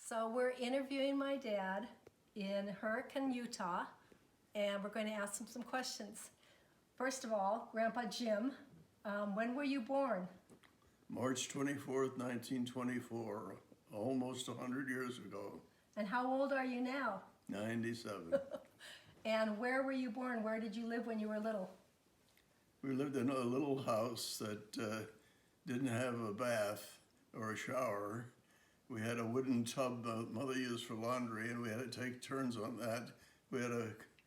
So we're interviewing my dad in Hurricane, Utah, and we're going to ask him some questions. First of all, Grandpa Jim, when were you born? March 24th, 1924, almost 100 years ago, And how old are you now? 97. And where were you born? Where did you live when you were little? We lived in a little house that didn't have a bath or a shower. We had a wooden tub Mother used for laundry, and we had to take turns on that. We had to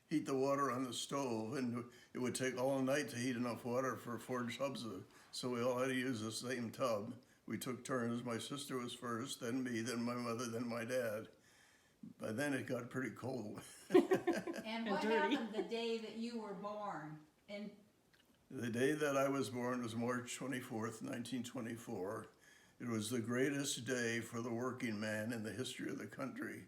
heat the water on the stove, and it would take all night to heat enough water for 4 tubs so we all had to use the same tub. We took turns. My sister was first, then me, then my mother, then my dad. By then it got pretty cold. And what happened the day that you were born? And The day that I was born was March 24th, 1924. It was the greatest day for the working man in the history of the country.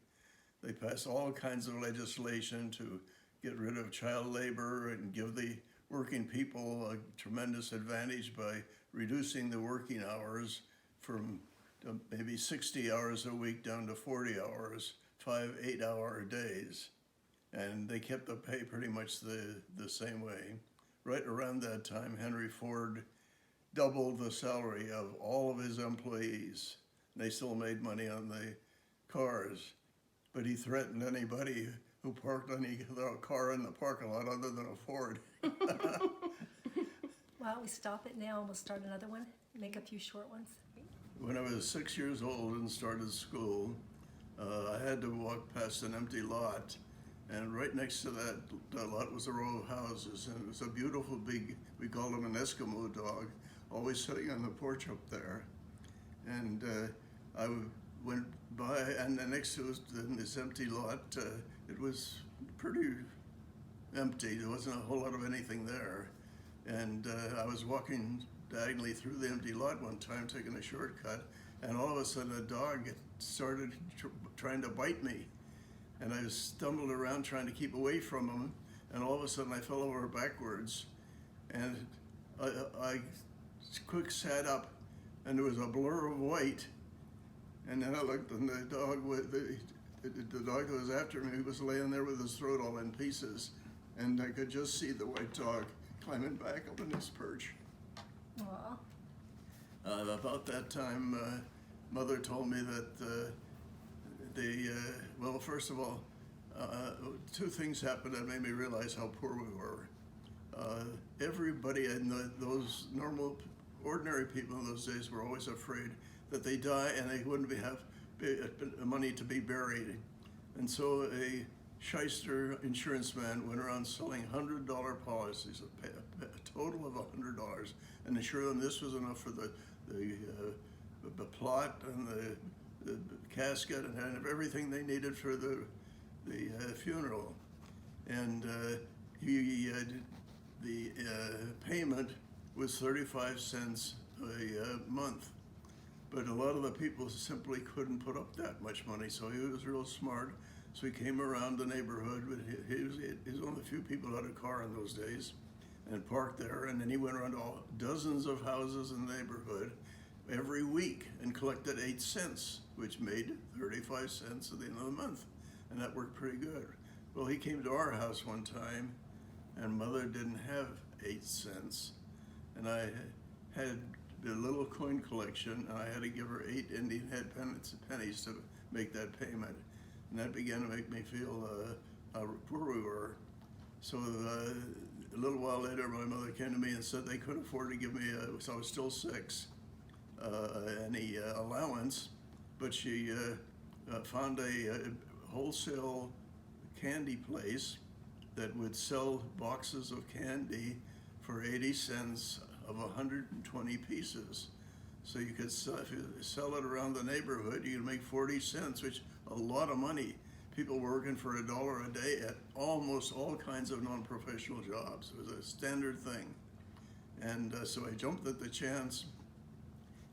They passed all kinds of legislation to get rid of child labor and give the working people a tremendous advantage by reducing the working hours from maybe 60 hours a week down to 40 hours, 5 8-hour days. And they kept the pay pretty much the same way. Right around that time, Henry Ford doubled the salary of all of his employees. They still made money on the cars, but he threatened anybody who parked any car in the parking lot other than a Ford. Why don't we stop it now and we'll start another one? Make a few short ones. When I was 6 years old and started school, I had to walk past an empty lot, and right next to that lot was a row of houses, and it was a beautiful big, we called him an Eskimo dog, always sitting on the porch up there. And I went by, and the next to us, in this empty lot, it was pretty empty. There wasn't a whole lot of anything there. And I was walking diagonally through the empty lot one time, taking a shortcut, and all of a sudden a dog started trying to bite me. And I stumbled around trying to keep away from him, and all of a sudden I fell over backwards. And I quick sat up, and there was a blur of white. And then I looked, and the dog that was after me was laying there with his throat all in pieces. And I could just see the white dog climbing back up in his perch. Aw. About that time, Mother told me that well, first of all, 2 things happened that made me realize how poor we were. Everybody in those normal, ordinary people in those days were always afraid that they die and they wouldn't have money to be buried. And so a shyster insurance man went around selling $100 policies, a total of $100, and assured them this was enough for the plot and the casket and everything they needed for the funeral. And the payment was 35 cents a month. But a lot of the people simply couldn't put up that much money, so he was real smart. So he came around the neighborhood, but he was one of the few people who had a car in those days, and parked there. And then he went around to dozens of houses in the neighborhood every week and collected 8 cents, which made 35 cents at the end of the month. And that worked pretty good. Well, he came to our house one time, and Mother didn't have 8 cents. And I had a little coin collection, and I had to give her 8 Indian head pennies to make that payment. And that began to make me feel how poor we were. So a little while later, my mother came to me and said they couldn't afford to give me, so I was still 6, any allowance, but she found a wholesale candy place that would sell boxes of candy for 80 cents of 120 pieces. So you could sell, if you sell it around the neighborhood, you could make 40 cents, which a lot of money. People were working for $1 a day at almost all kinds of non-professional jobs. It was a standard thing. And so I jumped at the chance,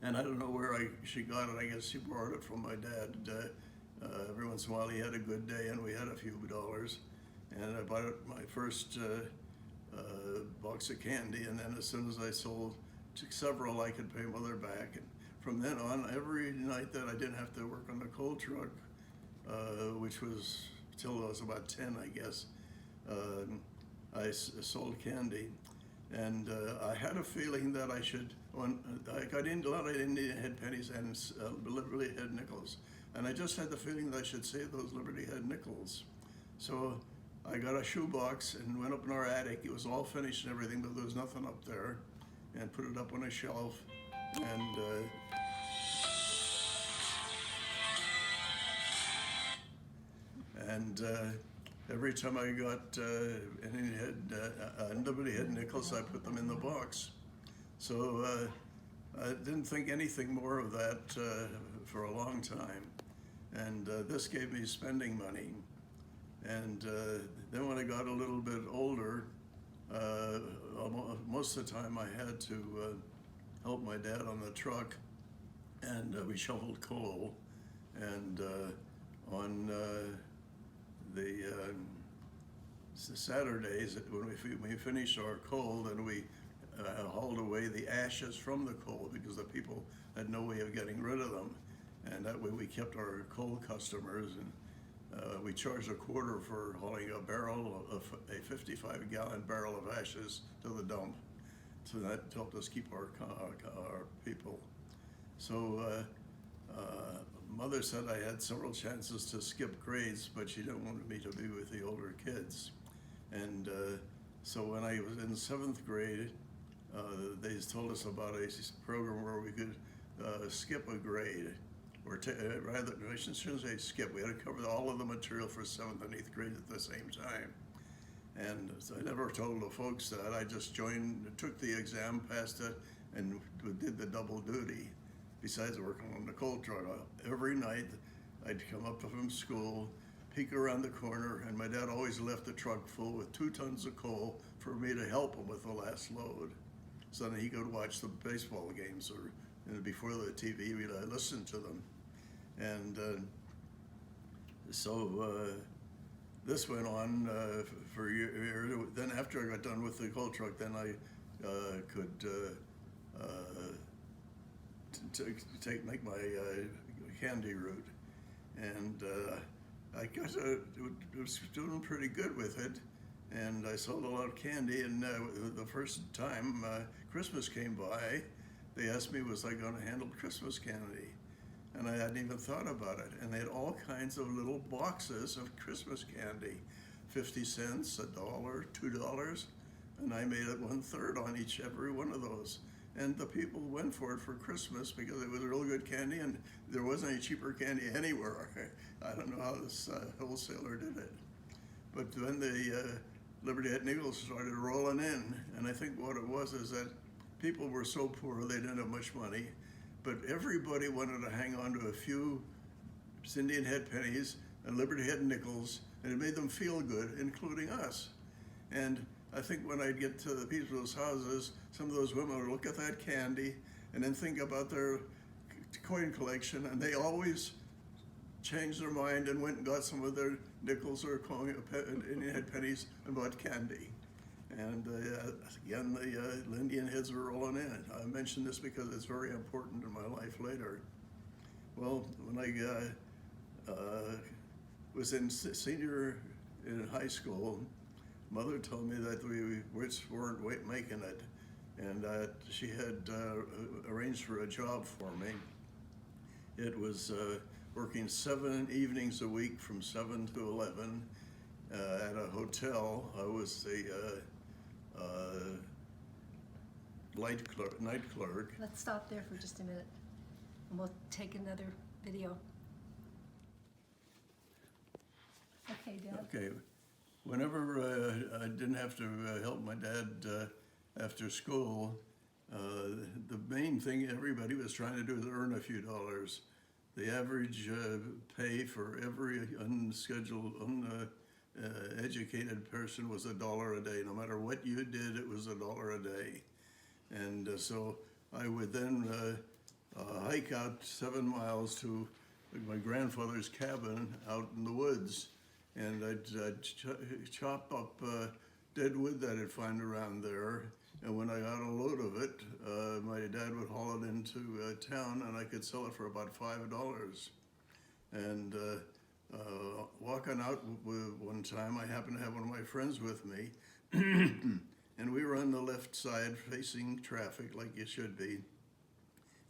and I don't know where she got it. I guess she borrowed it from my dad. Every once in a while he had a good day and we had a few dollars. And I bought my first box of candy, and then as soon as I sold several, I could pay Mother back. And from then on, every night that I didn't have to work on the coal truck, which was till I was about 10, I guess. Sold candy, and I had a feeling that I should. I got in a lot of Indian head pennies and Liberty head nickels, and I just had the feeling that I should save those Liberty head nickels. So I got a shoebox and went up in our attic. It was all finished and everything, but there was nothing up there, and put it up on a shelf, and every time I got Liberty head nickels, I put them in the box. So I didn't think anything more of that for a long time. And this gave me spending money. And then when I got a little bit older, most of the time I had to help my dad on the truck, and we shoveled coal. And on the Saturdays, when we finished our coal, then we hauled away the ashes from the coal because the people had no way of getting rid of them. And that way we kept our coal customers, and we charged a quarter for hauling a 55-gallon barrel of ashes to the dump. So that helped us keep our people. So Mother said I had several chances to skip grades, but she didn't want me to be with the older kids. And so when I was in 7th grade, they told us about a program where we could skip a grade, or rather, I shouldn't say skip. We had to cover all of the material for 7th and 8th grade at the same time. And so I never told the folks that. I just took the exam, passed it, and did the double duty. Besides working on the coal truck, every night I'd come up from school, peek around the corner, and my dad always left the truck full with 2 tons of coal for me to help him with the last load. So then he could watch the baseball games, or before the TV, we'd listen to them. And this went on for a year. Then after I got done with the coal truck, then I could make my candy route, and I guess I was doing pretty good with it, and I sold a lot of candy. And the first time Christmas came by, they asked me, was I going to handle Christmas candy? And I hadn't even thought about it. And they had all kinds of little boxes of Christmas candy, 50 cents, $1, $2, and I made it 1/3 on every one of those. And the people went for it for Christmas because it was real good candy, and there wasn't any cheaper candy anywhere. I don't know how this wholesaler did it. But then the Liberty Head Nickels started rolling in, and I think what it was is that people were so poor they didn't have much money, but everybody wanted to hang on to a few Indian head pennies and Liberty Head nickels, and it made them feel good, including us. And I think when I'd get to the people's houses, some of those women would look at that candy and then think about their coin collection, and they always changed their mind and went and got some of their nickels or Indian head pennies and bought candy. And again, the Indian heads were rolling in. I mention this because it's very important in my life later. Well, when I was in senior in high school, Mother told me that we weren't making it, and she had arranged for a job for me. It was working 7 evenings a week from 7 to 11 at a hotel. I was the night clerk. Let's stop there for just a minute, and we'll take another video. Okay, Dad. Okay. Whenever I didn't have to help my dad after school, the main thing everybody was trying to do was earn a few dollars. The average pay for every unscheduled, uneducated person was $1 a day. No matter what you did, it was $1 a day. And so I would then hike out 7 miles to my grandfather's cabin out in the woods, and I'd chop up dead wood that I'd find around there. And when I got a load of it, my dad would haul it into town, and I could sell it for about $5. And walking out one time. I happened to have one of my friends with me, and we were on the left side facing traffic like you should be.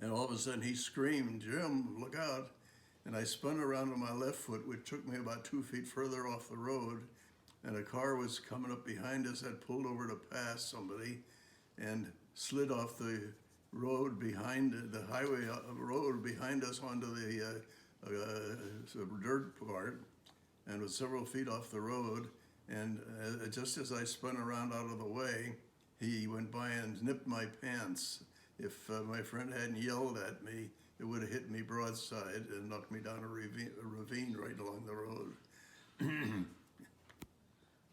And all of a sudden he screamed, "Jim, look out." And I spun around on my left foot, which took me about 2 feet further off the road. And a car was coming up behind us that pulled over to pass somebody and slid off the road behind the highway road behind us onto the dirt part, and was several feet off the road. And just as I spun around out of the way, he went by and nipped my pants. If my friend hadn't yelled at me, it would have hit me broadside and knocked me down a ravine right along the road.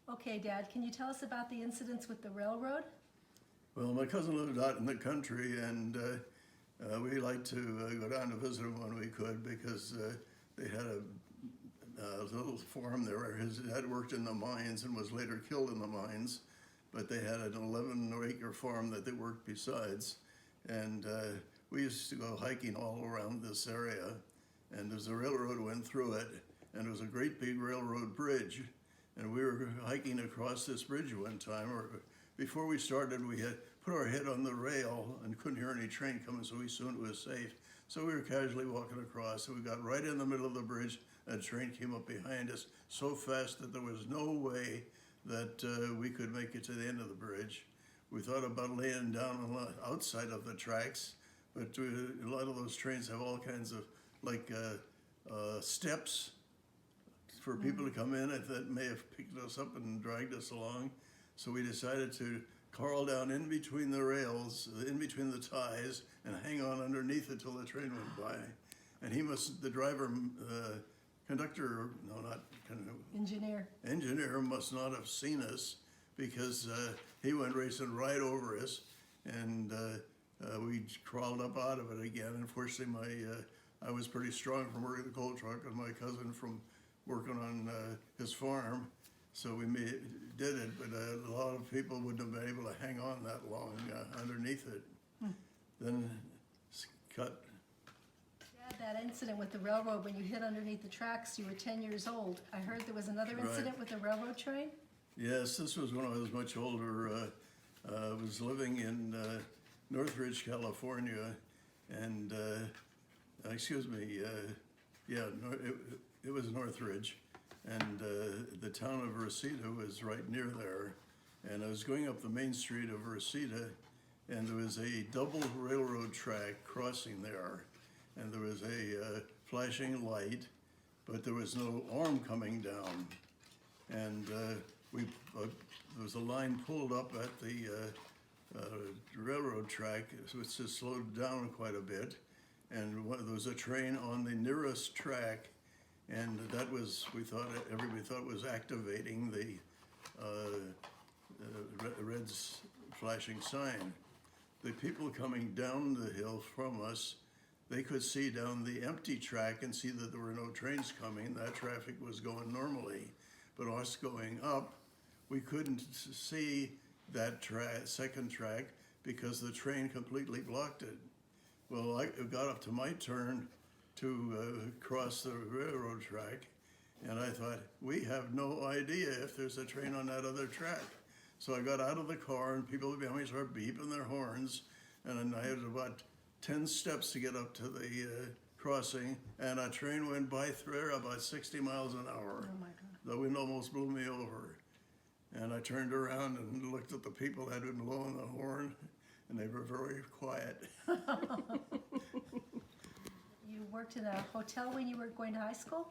Okay, Dad, can you tell us about the incidents with the railroad? Well, my cousin lived out in the country, and we liked to go down to visit him when we could, because they had a little farm there. His dad worked in the mines and was later killed in the mines, but they had an 11-acre farm that they worked besides. And we used to go hiking all around this area, and there's a railroad went through it, and it was a great big railroad bridge. And we were hiking across this bridge one time, or before we started, we had put our head on the rail and couldn't hear any train coming, so we assumed it was safe. So we were casually walking across, and we got right in the middle of the bridge, and a train came up behind us so fast that there was no way that we could make it to the end of the bridge. We thought about laying down on the outside of the tracks, but a lot of those trains have all kinds of steps for people to come in that may have picked us up and dragged us along. So we decided to crawl down in between the rails, in between the ties, and hang on underneath it till the train went by. And the driver, conductor, no, not engineer must not have seen us, because he went racing right over us, and we crawled up out of it again. Unfortunately, I was pretty strong from working the coal truck, and my cousin from working on his farm, so we did it, but a lot of people wouldn't have been able to hang on that long underneath it. Then cut. Dad, that incident with the railroad, when you hit underneath the tracks, you were 10 years old. I heard there was another incident with the railroad train? Yes, this was when I was much older. I was living in Northridge, California, and it was Northridge, and the town of Reseda was right near there. And I was going up the main street of Reseda, and there was a double railroad track crossing there, and there was a flashing light, but there was no arm coming down. And there was a line pulled up at the railroad track, which just slowed down quite a bit, and there was a train on the nearest track, and that was, everybody thought was activating the red flashing sign. The people coming down the hill from us, they could see down the empty track and see that there were no trains coming. That traffic was going normally. But us going up, we couldn't see that second track because the train completely blocked it. Well, I got up to my turn to cross the railroad track, and I thought, we have no idea if there's a train on that other track. So I got out of the car, and people behind me started beeping their horns, and I had about 10 steps to get up to the crossing, and a train went by through about 60 miles an hour. Oh my God. The wind almost blew me over. And I turned around and looked at the people that had been blowing the horn, and they were very quiet. You worked in a hotel when you were going to high school?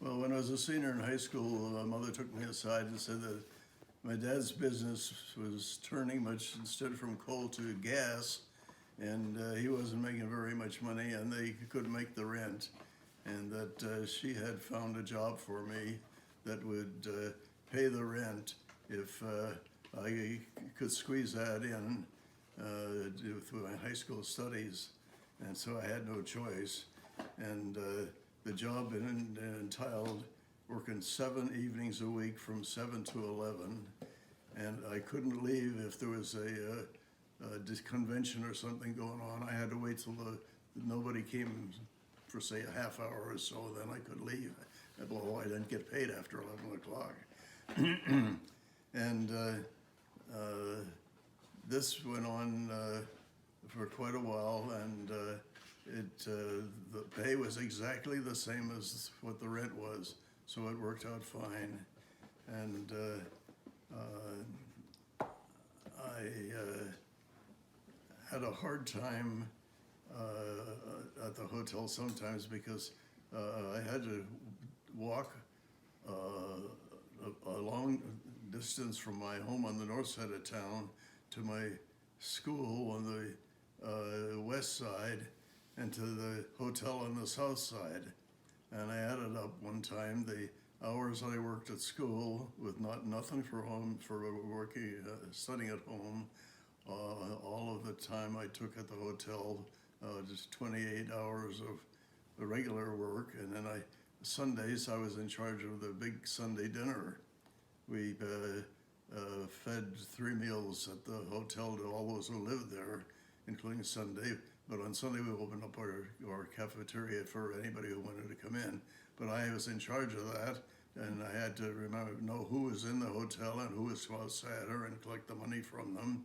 Well, when I was a senior in high school, my mother took me aside and said that my dad's business was turning much instead from coal to gas, and he wasn't making very much money, and they couldn't make the rent, and that she had found a job for me that would pay the rent if I could squeeze that in through my high school studies. And so I had no choice. And the job entailed working 7 evenings a week from 7 to 11. And I couldn't leave if there was a convention or something going on. I had to wait till nobody came for, say, a half hour or so, then I could leave. although I didn't get paid after 11 o'clock. And this went on for quite a while, and the pay was exactly the same as what the rent was, so it worked out fine. And I had a hard time at the hotel sometimes because I had to walk a long distance from my home on the north side of town to my school on the west side and to the hotel on the south side. And I added up one time the hours I worked at school with nothing for home, for working, studying at home, all of the time I took at the hotel, just 28 hours of regular work, and then Sundays I was in charge of the big Sunday dinner. We fed 3 meals at the hotel to all those who lived there, including Sunday. But on Sunday we opened up our cafeteria for anybody who wanted to come in. But I was in charge of that, and I had to know who was in the hotel and who was outside her and collect the money from them.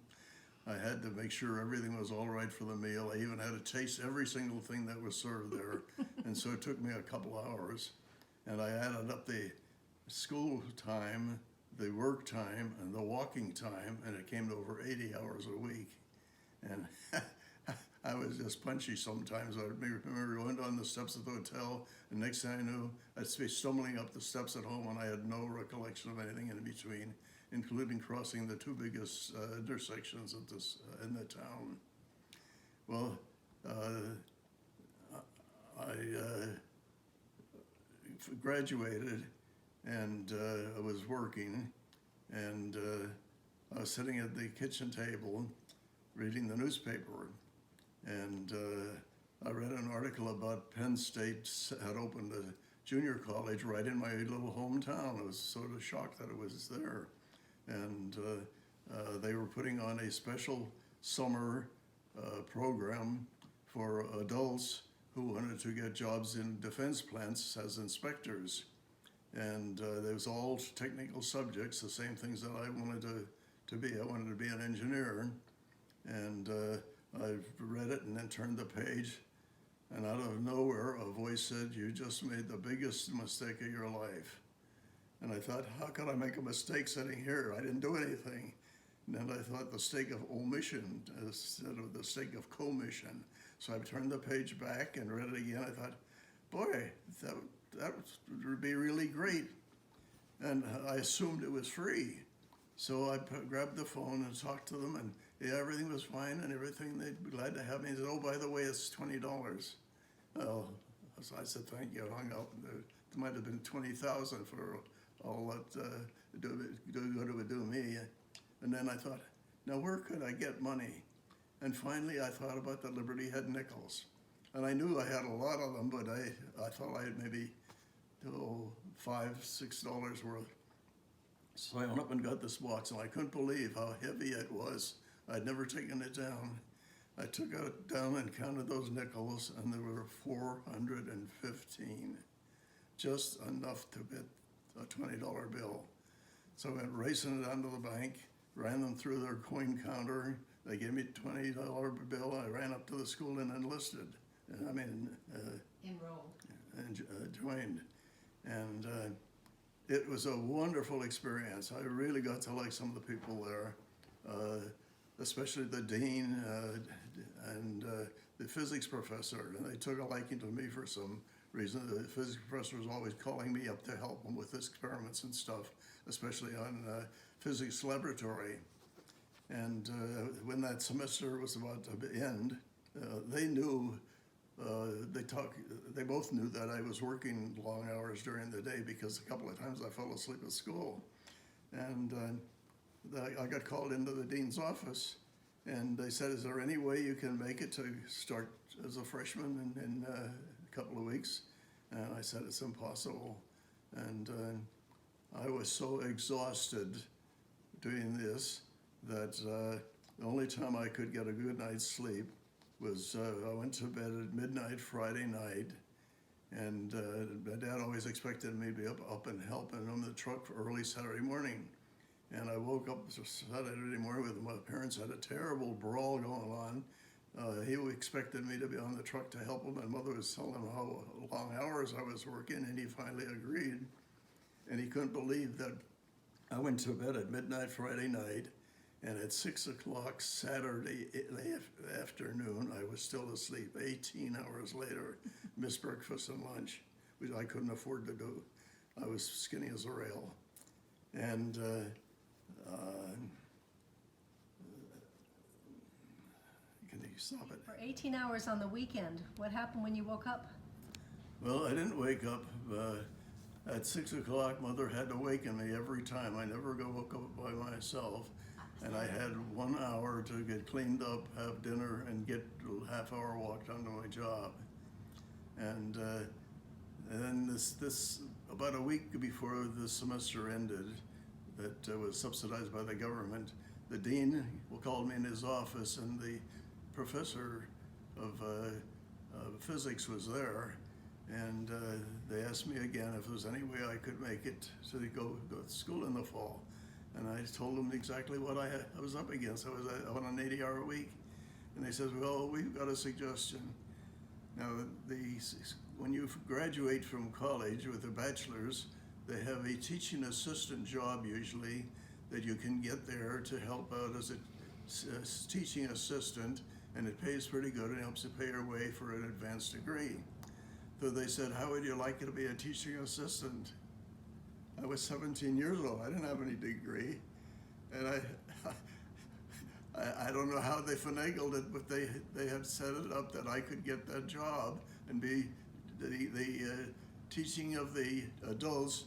I had to make sure everything was all right for the meal. I even had to taste every single thing that was served there. And so it took me a couple hours. And I added up the school time, the work time, and the walking time, and it came to over 80 hours a week. And I was just punchy sometimes. I remember going down the steps of the hotel, and next thing I knew, I'd be stumbling up the steps at home, and I had no recollection of anything in between, including crossing the 2 biggest intersections of in the town. Well, I graduated, and I was working, and I was sitting at the kitchen table reading the newspaper, and I read an article about Penn State had opened a junior college right in my little hometown. I was sort of shocked that it was there. And they were putting on a special summer program for adults who wanted to get jobs in defense plants as inspectors. And there was all technical subjects, the same things that I wanted to be. I wanted to be an engineer. And I read it and then turned the page, and out of nowhere a voice said, "You just made the biggest mistake of your life." And I thought, how could I make a mistake sitting here? I didn't do anything. And then I thought the mistake of omission instead of the mistake of commission. So I turned the page back and read it again. I thought, boy, that would be really great. And I assumed it was free. So I grabbed the phone and talked to them, and yeah, everything was fine and everything. They'd be glad to have me. They said, "Oh, by the way, it's $20. Well, so I said, thank you. I hung up. There might have been 20,000 for all that good it would do me. And then I thought, now where could I get money? And finally I thought about the Liberty Head nickels. And I knew I had a lot of them, but I thought I had maybe $5, $6 worth. So I went up and got this box, and I couldn't believe how heavy it was. I'd never taken it down. I took it down and counted those nickels, and there were 415, just enough to bet a $20 bill. So I went racing it down to the bank, ran them through their coin counter. They gave me a $20 bill. I ran up to the school and enlisted. Enrolled. And joined. And it was a wonderful experience. I really got to like some of the people there, especially the dean and the physics professor. And they took a liking to me for some reason. The physics professor was always calling me up to help him with experiments and stuff, especially on physics laboratory. And when that semester was about to end, they knew, they both knew that I was working long hours during the day because a couple of times I fell asleep at school. And I got called into the dean's office, and they said, "Is there any way you can make it to start as a freshman in a couple of weeks?" And I said, "It's impossible." And I was so exhausted doing this that the only time I could get a good night's sleep was I went to bed at midnight Friday night, And my dad always expected me to be up and helping him in the truck for early Saturday morning. And I woke up Saturday morning with my parents had a terrible brawl going on. He expected me to be on the truck to help him, and Mother was telling him how long hours I was working, and he finally agreed. And he couldn't believe that I went to bed at midnight Friday night, and at 6 o'clock Saturday afternoon, I was still asleep. 18 hours later, missed breakfast and lunch, which I couldn't afford to do. I was skinny as a rail. And can you stop it? For 18 hours on the weekend, what happened when you woke up? Well, I didn't wake up. At 6 o'clock, Mother had to waken me every time. I never woke up by myself. And I had 1 hour to get cleaned up, have dinner, and get a half-hour walk down to my job. And then this about a week before the semester ended, that was subsidized by the government, the dean called me in his office, and the professor of physics was there, and they asked me again if there was any way I could make it to go to school in the fall. And I told them exactly what I was up against. I was on an 80-hour week. And they said, well, we've got a suggestion. Now, when you graduate from college with a bachelor's, they have a teaching assistant job usually that you can get there to help out as a teaching assistant, and it pays pretty good and helps you pay your way for an advanced degree. So they said, how would you like to be a teaching assistant? I was 17 years old. I didn't have any degree. And I don't know how they finagled it, but they had set it up that I could get that job and be the teaching of the adults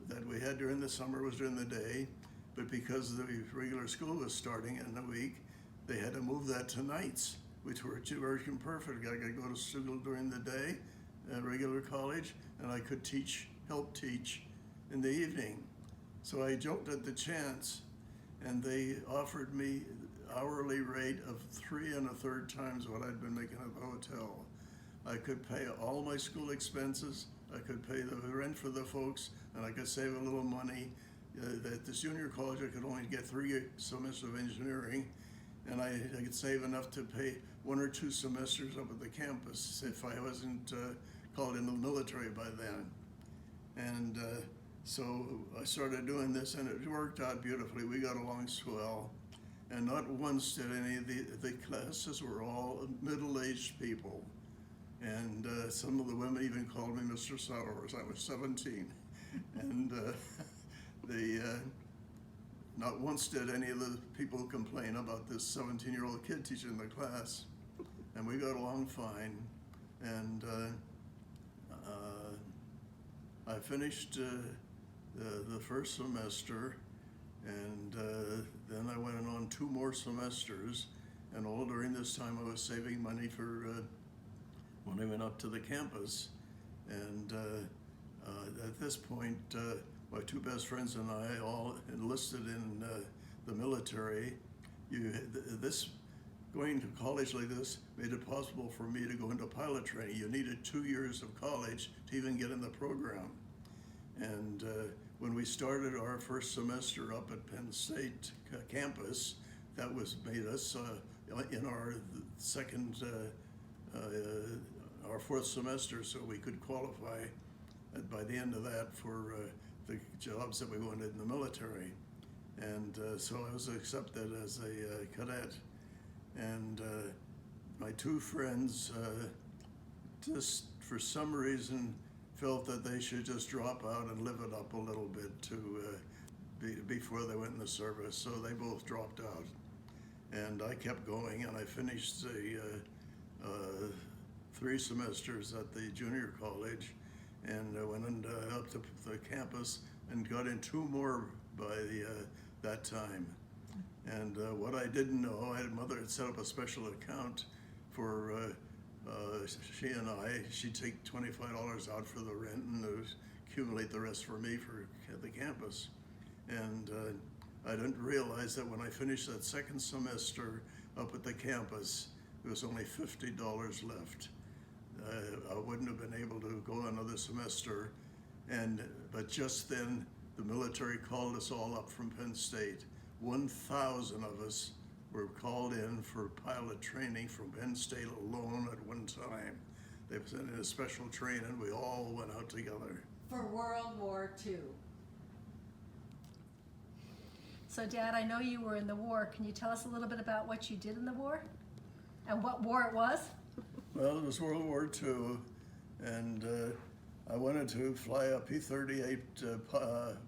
that we had during the summer was during the day. But because the regular school was starting in a week, they had to move that to nights, which were working perfect. I could go to school during the day, regular college, and I could help teach in the evening. So I jumped at the chance, and they offered me hourly rate of 3 1/3 times what I'd been making at the hotel. I could pay all my school expenses, I could pay the rent for the folks, and I could save a little money. At this junior college, I could only get 3 semesters of engineering, and I could save enough to pay 1 or 2 semesters up at the campus if I wasn't called into the military by then. And so I started doing this, and it worked out beautifully. We got along swell, and not once did any of the classes were all middle-aged people. And some of the women even called me Mr. Sauers. I was 17. And not once did any of the people complain about this 17-year-old kid teaching the class. And we got along fine. And I finished the first semester, and then I went on 2 more semesters. And all during this time, I was saving money for when I went up to the campus. And at this point, my 2 best friends and I all enlisted in the military. Going to college like this made it possible for me to go into pilot training. You needed 2 years of college to even get in the program. And when we started our first semester up at Penn State campus, that made us in our our 4th semester, so we could qualify by the end of that for the jobs that we wanted in the military. And so I was accepted as a cadet. And my 2 friends just for some reason felt that they should just drop out and live it up a little bit before they went in the service, so they both dropped out. And I kept going, and I finished the 3 semesters at the junior college, and I went up to the campus and got in 2 more by that time. And what I didn't know, Mother had set up a special account for she and she'd take $25 out for the rent and accumulate the rest for me for the campus. And I didn't realize that when I finished that 2nd semester up at the campus, there was only $50 left. I wouldn't have been able to go another semester. But just then, the military called us all up from Penn State. 1,000 of us were called in for pilot training from Penn State alone at one time. They sent in a special train and we all went out together. For World War II. So Dad, I know you were in the war. Can you tell us a little bit about what you did in the war? And what war it was? Well, it was World War II, and I wanted to fly a P-38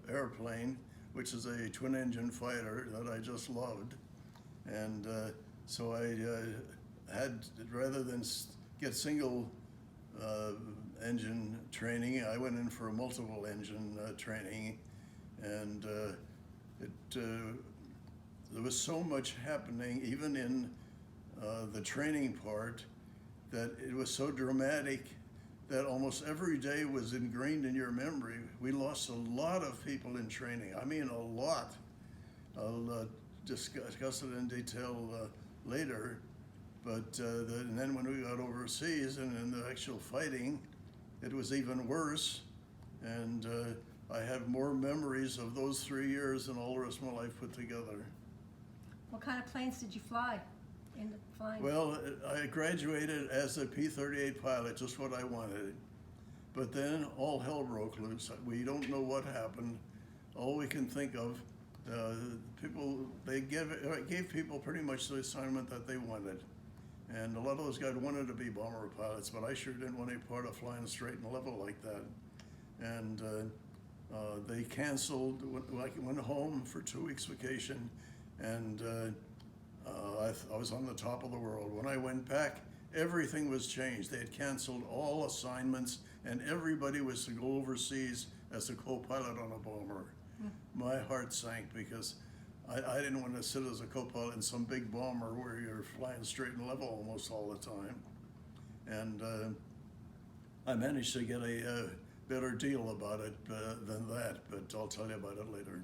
airplane, which is a twin-engine fighter that I just loved. And so I had, rather than get single engine training, I went in for a multiple engine training, and there was so much happening, even in the training part, that it was so dramatic that almost every day was ingrained in your memory. We lost a lot of people in training. I mean, a lot. I'll discuss it in detail later. But and then when we got overseas and in the actual fighting, it was even worse. And I have more memories of those 3 years than all the rest of my life put together. What kind of planes did you fly? Flying? Well, I graduated as a P-38 pilot, just what I wanted. But then all hell broke loose. We don't know what happened. All we can think of, they gave people pretty much the assignment that they wanted. And a lot of those guys wanted to be bomber pilots, but I sure didn't want any part of flying straight and level like that. And they canceled. I went home for 2 weeks vacation, and I was on the top of the world. When I went back, everything was changed. They had canceled all assignments, and everybody was to go overseas as a co-pilot on a bomber. My heart sank because I didn't want to sit as a co-pilot in some big bomber where you're flying straight and level almost all the time. And I managed to get a better deal about it than that, but I'll tell you about it later.